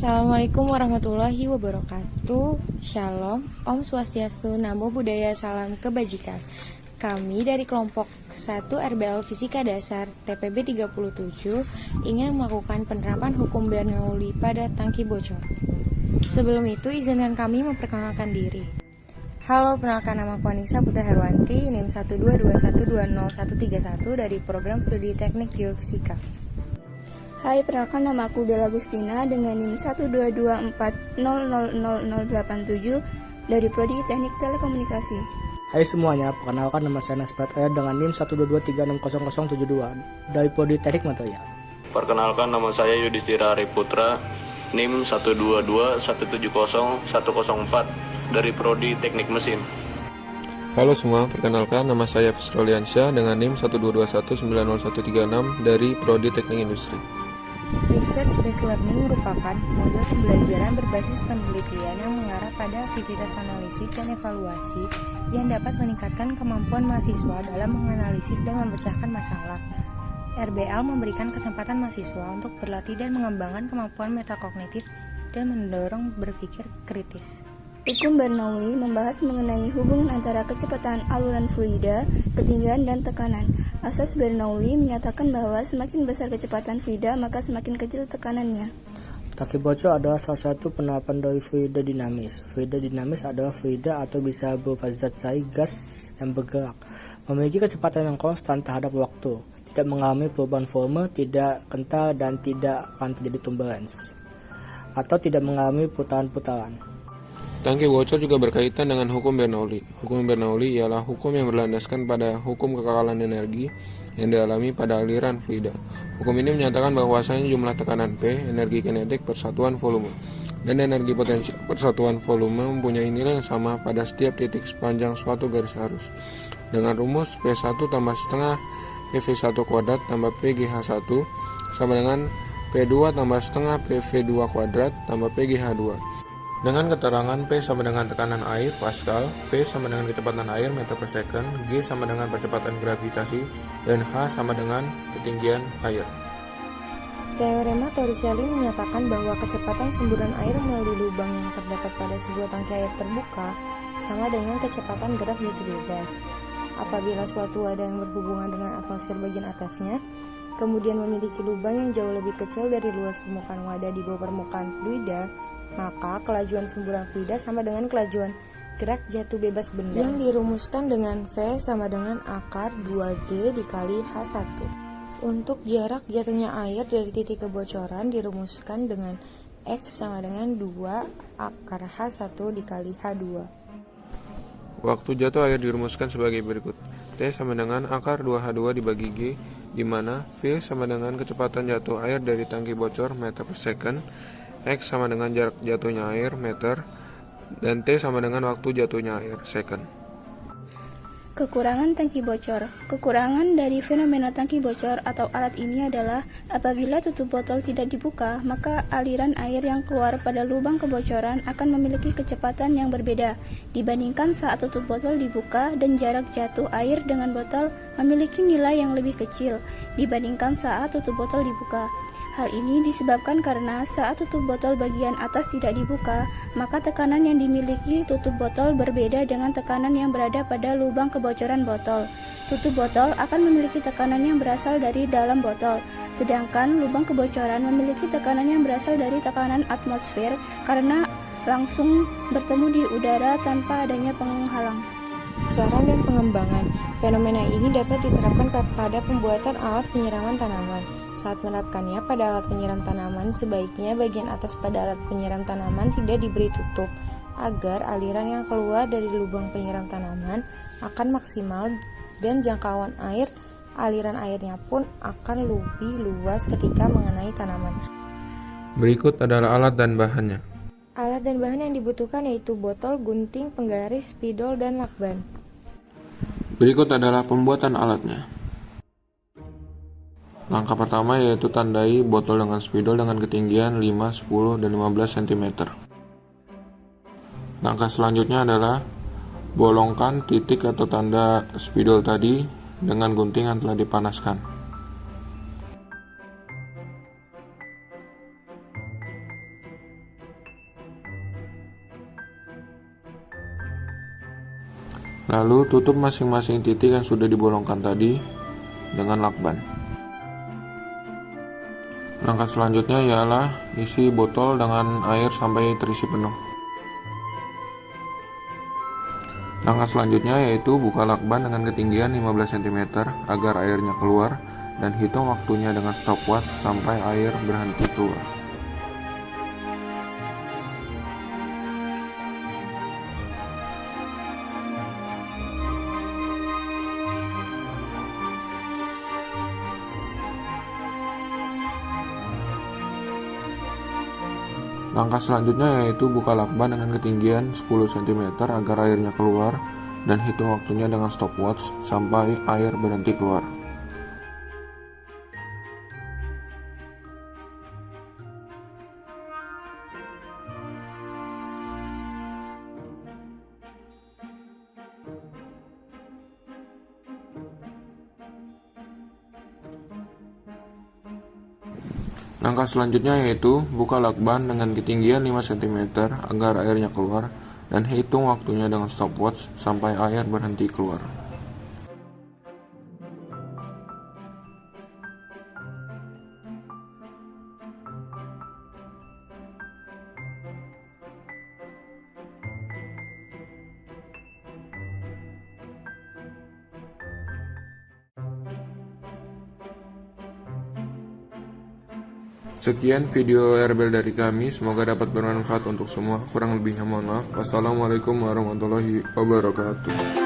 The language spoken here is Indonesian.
Assalamualaikum warahmatullahi wabarakatuh. Shalom, Om Swastiastu, Namo Buddhaya, Salam Kebajikan. Kami dari kelompok 1 RBL Fisika Dasar TPB 37 ingin melakukan penerapan hukum Bernoulli pada tangki bocor. Sebelum itu, izinkan kami memperkenalkan diri. Halo, perkenalkan nama aku Anissa Putra Herwanti, NIM 122120131 dari Program Studi Teknik Geofisika. Hai, perkenalkan nama aku Bella Agustina dengan NIM 122400087 dari Prodi Teknik Telekomunikasi. Hai semuanya, perkenalkan nama saya Nasrat Ayat dengan NIM 122360072 dari Prodi Teknik Material. Perkenalkan nama saya Yudhistira Ariputra, NIM 122170104 dari Prodi Teknik Mesin. Halo semua, perkenalkan nama saya Fisroliansyah dengan NIM 121900136 dari Prodi Teknik Industri. Research-based learning merupakan model pembelajaran berbasis penelitian yang mengarah pada aktivitas analisis dan evaluasi yang dapat meningkatkan kemampuan mahasiswa dalam menganalisis dan memecahkan masalah. RBL memberikan kesempatan mahasiswa untuk berlatih dan mengembangkan kemampuan metakognitif dan mendorong berpikir kritis. Hukum Bernoulli membahas mengenai hubungan antara kecepatan aluran fluida, ketinggian, dan tekanan. Asas Bernoulli menyatakan bahwa semakin besar kecepatan fluida, maka semakin kecil tekanannya. Tangki bocor adalah salah satu penerapan dari fluida dinamis. Fluida dinamis adalah fluida atau bisa berupa zat cair gas yang bergerak, memiliki kecepatan yang konstan terhadap waktu, tidak mengalami perubahan volume, tidak kental, dan tidak akan terjadi turbulence, atau tidak mengalami putaran-putaran. Tangki bocor juga berkaitan dengan hukum Bernoulli. Hukum Bernoulli ialah hukum yang berlandaskan pada hukum kekekalan energi yang dialami pada aliran fluida. Hukum ini menyatakan bahwasanya jumlah tekanan P, energi kinetik per satuan volume, dan energi potensial per satuan volume mempunyai nilai yang sama pada setiap titik sepanjang suatu garis arus. Dengan rumus P1 tambah setengah PV1 kuadrat tambah PGH1 sama dengan P2 tambah setengah PV2 kuadrat tambah PGH2. Dengan keterangan P sama dengan tekanan air Pascal, V sama dengan kecepatan air meter per second, G sama dengan percepatan gravitasi, dan H sama dengan ketinggian air. Teorema Torricelli menyatakan bahwa kecepatan semburan air melalui lubang yang terdapat pada sebuah tangki air terbuka sama dengan kecepatan gerak jatuh bebas. Apabila suatu wadah yang berhubungan dengan atmosfer bagian atasnya, kemudian memiliki lubang yang jauh lebih kecil dari luas permukaan wadah di bawah permukaan fluida, maka kelajuan semburan fluida sama dengan kelajuan gerak jatuh bebas benda yang dirumuskan dengan V sama dengan akar 2G dikali H1. Untuk jarak jatuhnya air dari titik kebocoran dirumuskan dengan X sama dengan 2 akar H1 dikali H2. Waktu jatuh air dirumuskan sebagai berikut. T sama dengan akar 2H2 dibagi G, di mana V sama dengan kecepatan jatuh air dari tangki bocor meter per second, X sama dengan jarak jatuhnya air meter, dan T sama dengan waktu jatuhnya air second. Kekurangan tangki bocor. Kekurangan dari fenomena tangki bocor atau alat ini adalah apabila tutup botol tidak dibuka, maka aliran air yang keluar pada lubang kebocoran akan memiliki kecepatan yang berbeda dibandingkan saat tutup botol dibuka, dan jarak jatuh air dengan botol memiliki nilai yang lebih kecil dibandingkan saat tutup botol dibuka. Hal ini disebabkan karena saat tutup botol bagian atas tidak dibuka, maka tekanan yang dimiliki tutup botol berbeda dengan tekanan yang berada pada lubang kebocoran botol. Tutup botol akan memiliki tekanan yang berasal dari dalam botol, sedangkan lubang kebocoran memiliki tekanan yang berasal dari tekanan atmosfer karena langsung bertemu di udara tanpa adanya penghalang. Saran dan pengembangan. Fenomena ini dapat diterapkan pada pembuatan alat penyiraman tanaman. Saat menerapkannya pada alat penyiram tanaman, sebaiknya bagian atas pada alat penyiram tanaman tidak diberi tutup, agar aliran yang keluar dari lubang penyiram tanaman akan maksimal dan jangkauan air aliran airnya pun akan lebih luas ketika mengenai tanaman. Berikut adalah alat dan bahannya. Alat dan bahan yang dibutuhkan yaitu botol, gunting, penggaris, spidol, dan lakban. Berikut adalah pembuatan alatnya. Langkah pertama yaitu tandai botol dengan spidol dengan ketinggian 5, 10, dan 15 cm. Langkah selanjutnya adalah bolongkan titik atau tanda spidol tadi dengan gunting yang telah dipanaskan. Lalu tutup masing-masing titik yang sudah dibolongkan tadi dengan lakban. Langkah selanjutnya ialah isi botol dengan air sampai terisi penuh. Langkah selanjutnya yaitu buka lakban dengan ketinggian 15 cm agar airnya keluar dan hitung waktunya dengan stopwatch sampai air berhenti keluar. Langkah selanjutnya yaitu buka lakban dengan ketinggian 10 cm agar airnya keluar dan hitung waktunya dengan stopwatch sampai air berhenti keluar. Langkah selanjutnya yaitu buka lakban dengan ketinggian 5 cm agar airnya keluar dan hitung waktunya dengan stopwatch sampai air berhenti keluar. Sekian video Herbal dari kami, semoga dapat bermanfaat untuk semua. Kurang lebihnya mohon maaf. Wassalamualaikum warahmatullahi wabarakatuh.